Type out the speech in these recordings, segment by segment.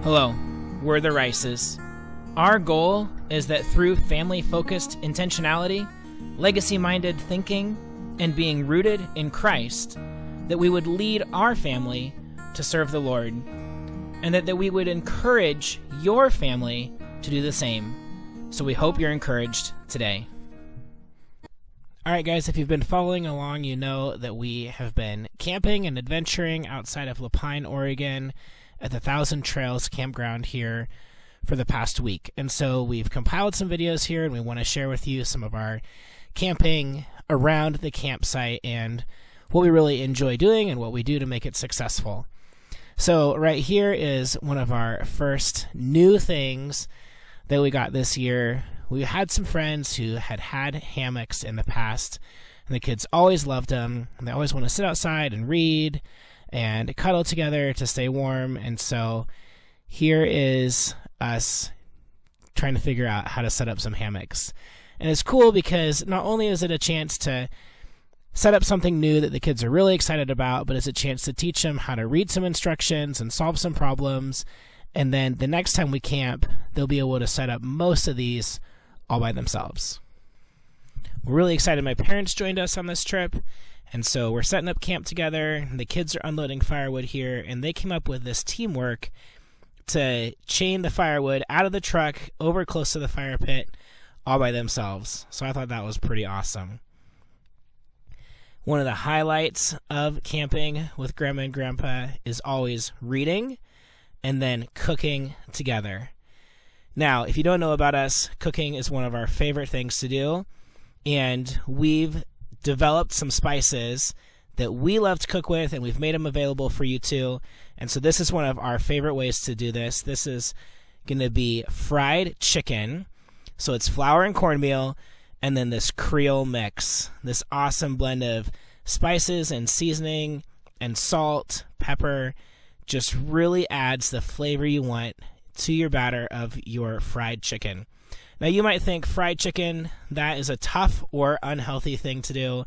Hello, we're the Rices. Our goal is that through family-focused intentionality, legacy-minded thinking, and being rooted in Christ, that we would lead our family to serve the Lord, and that we would encourage your family to do the same. So we hope you're encouraged today. Alright guys, if you've been following along, you know that we have been camping and adventuring outside of LaPine, Oregon, at the Thousand Trails campground here for the past week. And so we've compiled some videos here, and we want to share with you some of our camping around the campsite and what we really enjoy doing and what we do to make it successful. So right here is one of our first new things that we got this year. We had some friends who had hammocks in the past, and the kids always loved them. And they always want to sit outside and read and cuddle together to stay warm. And so here is us trying to figure out how to set up some hammocks. And it's cool because not only is it a chance to set up something new that the kids are really excited about, but it's a chance to teach them how to read some instructions and solve some problems. And then the next time we camp, they'll be able to set up most of these all by themselves. We're really excited. My parents joined us on this trip, and so we're setting up camp together. The kids are unloading firewood here, and they came up with this teamwork to chain the firewood out of the truck over close to the fire pit all by themselves. So I thought that was pretty awesome. One of the highlights of camping with Grandma and Grandpa is always reading and then cooking together. Now, if you don't know about us, cooking is one of our favorite things to do, and we've developed some spices that we love to cook with, and we've made them available for you too. And so this is one of our favorite ways to do this. This is going to be fried chicken. So it's flour and cornmeal, and then this Creole mix, this awesome blend of spices and seasoning and salt, pepper, just really adds the flavor you want to your batter of your fried chicken. Now you might think fried chicken, that is a tough or unhealthy thing to do,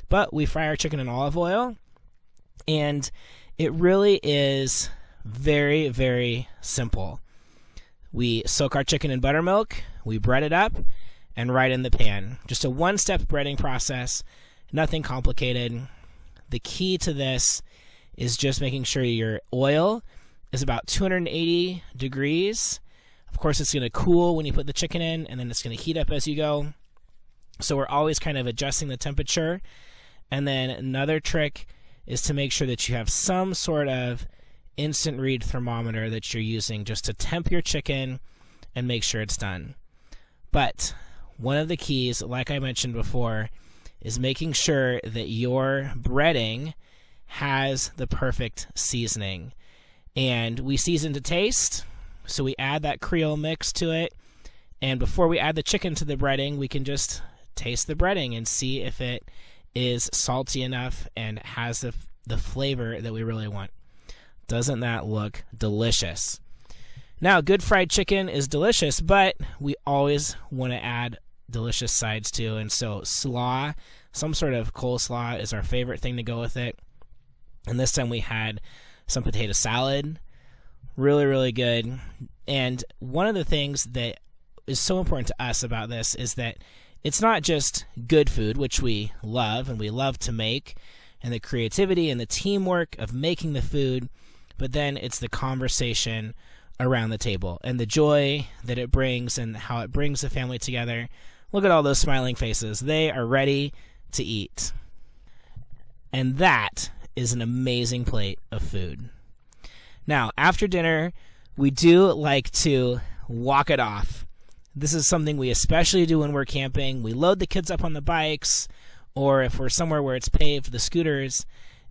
but we fry our chicken in olive oil, and it really is very, very simple. We soak our chicken in buttermilk, we bread it up, and right in the pan. Just a one-step breading process, nothing complicated. The key to this is just making sure your oil is about 280 degrees. Of course, it's going to cool when you put the chicken in, and then it's going to heat up as you go. So we're always kind of adjusting the temperature. And then another trick is to make sure that you have some sort of instant read thermometer that you're using just to temp your chicken and make sure it's done. But one of the keys, like I mentioned before, is making sure that your breading has the perfect seasoning. And we season to taste, so we add that Creole mix to it. And before we add the chicken to the breading, we can just taste the breading and see if it is salty enough and has the flavor that we really want. Doesn't that look delicious? Now, good fried chicken is delicious, but we always want to add delicious sides too. And so slaw, some sort of coleslaw, is our favorite thing to go with it. And this time we had some potato salad. Really, really good. And one of the things that is so important to us about this is that it's not just good food, which we love and we love to make, and the creativity and the teamwork of making the food, but then it's the conversation around the table and the joy that it brings and how it brings the family together. Look at all those smiling faces. They are ready to eat. And that is an amazing plate of food. Now, after dinner, we do like to walk it off. This is something we especially do when we're camping. We load the kids up on the bikes, or if we're somewhere where it's paved, the scooters,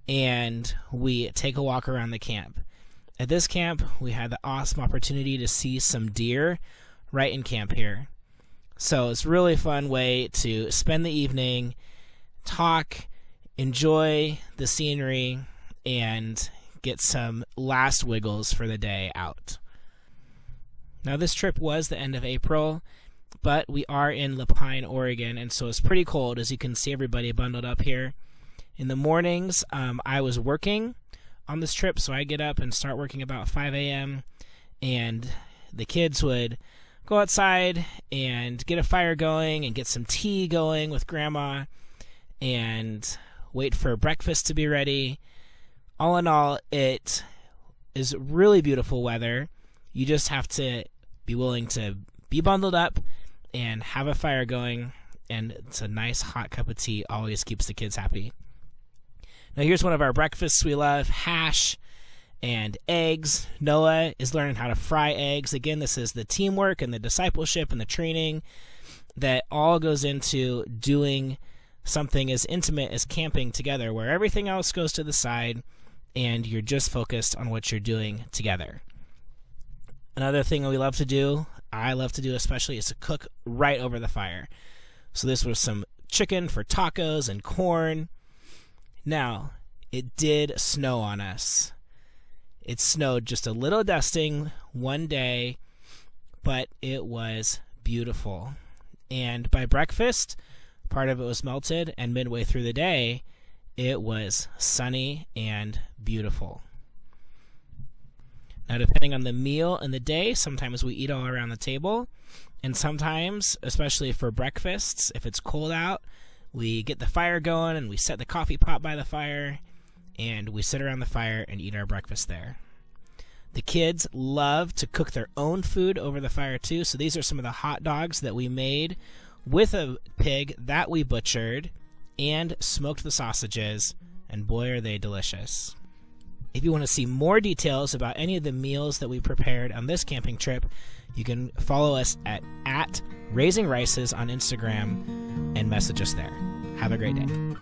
and we take a walk around the camp. At this camp, we had the awesome opportunity to see some deer right in camp here. So it's a really fun way to spend the evening, talk, enjoy the scenery, and get some last wiggles for the day out. Now, this trip was the end of April, but we are in LaPine, Oregon, and so it's pretty cold, as you can see everybody bundled up here. In the mornings, I was working on this trip, so I get up and start working about 5 a.m., and the kids would go outside and get a fire going and get some tea going with Grandma and wait for breakfast to be ready. All in all, it is really beautiful weather. You just have to be willing to be bundled up and have a fire going, and it's a nice hot cup of tea. Always keeps the kids happy. Now here's one of our breakfasts we love: hash and eggs. Noah is learning how to fry eggs. Again, this is the teamwork and the discipleship and the training that all goes into doing something as intimate as camping together, where everything else goes to the side and you're just focused on what you're doing together. Another thing that we love to do, I love to do especially, is to cook right over the fire. So this was some chicken for tacos and corn. Now, it did snow on us. It snowed just a little dusting one day, but it was beautiful. And by breakfast, part of it was melted, and midway through the day, it was sunny and beautiful. Now, depending on the meal and the day, sometimes we eat all around the table, and sometimes, especially for breakfasts, if it's cold out, we get the fire going and we set the coffee pot by the fire, and we sit around the fire and eat our breakfast there. The kids love to cook their own food over the fire too, so these are some of the hot dogs that we made with a pig that we butchered and smoked the sausages, and boy are they delicious. If you want to see more details about any of the meals that we prepared on this camping trip, you can follow us at @RaisingRices on Instagram and message us there. Have a great day.